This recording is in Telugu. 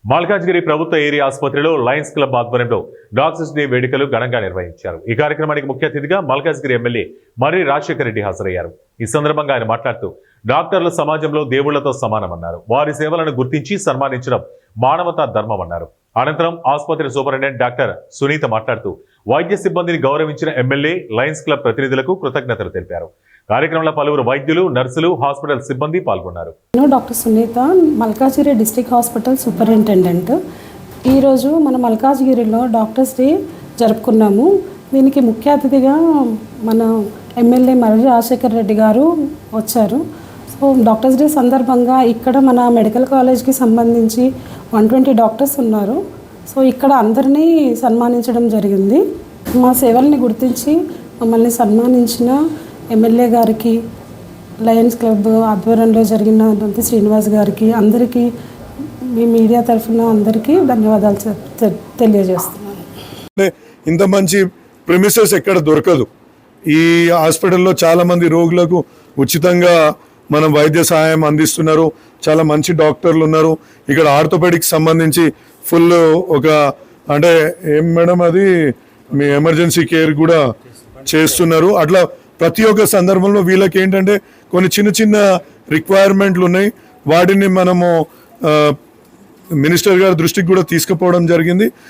మల్కాజ్గిరి ప్రభుత్వ ఏరియా ఆసుపత్రిలో లయన్స్ క్లబ్ ఆధ్వర్యంలో డాక్టర్స్ డే వేడుకలు ఘనంగా నిర్వహించారు. ఈ కార్యక్రమానికి ముఖ్య అతిథిగా మల్కాజ్గిరి ఎమ్మెల్యే మర్రి రాజశేఖర రెడ్డి హాజరయ్యారు. ఈ సందర్భంగా ఆయన మాట్లాడుతూ డాక్టర్లు సమాజంలో దేవుళ్లతో సమానమన్నారు. వారి సేవలను గుర్తించి సన్మానించడం మానవతా ధర్మమన్నారు. అనంతరం ఆసుపత్రి సూపరింటెండెంట్ డాక్టర్ సునీత మాట్లాడుతూ వైద్య సిబ్బందిని గౌరవించిన ఎమ్మెల్యే లయన్స్ క్లబ్ ప్రతినిధులకు కృతజ్ఞతలు తెలిపారు. కార్యక్రమంలో పలువురు వైద్యులు, నర్సులు, హాస్పిటల్ సిబ్బంది పాల్గొన్నారు. Doctor Sunitha, Malkajgiri district hospital superintendent. ఈరోజు మన మల్కాజ్గిరిలో డాక్టర్స్ డే జరుపుకున్నాము. దీనికి ముఖ్య అతిథిగా మన ఎమ్మెల్యే మర్రి రాజశేఖర రెడ్డి గారు వచ్చారు. సో డాక్టర్స్ డే సందర్భంగా ఇక్కడ మన మెడికల్ కాలేజ్కి సంబంధించి 120 డాక్టర్స్ ఉన్నారు. సో ఇక్కడ అందరినీ సన్మానించడం జరిగింది. మా సేవల్ని గుర్తించి మమ్మల్ని సన్మానించిన ఎమ్మెల్యే గారికి, లయన్స్ క్లబ్ ఆధ్వర్యంలో జరిగిన దొంతి శ్రీనివాస్ గారికి, అందరికీ మీ మీడియా తరఫున అందరికీ ధన్యవాదాలు తెలియజేస్తున్నాను. ఇంత మంచి ప్రిమిసెస్ ఎక్కడ దొరకదు. ఈ హాస్పిటల్లో చాలామంది రోగులకు ఉచితంగా మనం వైద్య సహాయం అందిస్తున్నారు. చాలా మంచి డాక్టర్లు ఉన్నారు. ఇక్కడ ఆర్థోపెడిక్ సంబంధించి ఫుల్ ఒక అంటే ఏం మేడం అది మీ ఎమర్జెన్సీ కేర్ కూడా చేస్తున్నారు. అట్లా ప్రతి ఒక్క సందర్భంలో వీళ్ళకి ఏంటంటే కొన్ని చిన్న చిన్న రిక్వైర్మెంట్లు ఉన్నాయి. వాటిని మనము మినిస్టర్ గారి దృష్టికి కూడా తీసుకుపోవడం జరిగింది.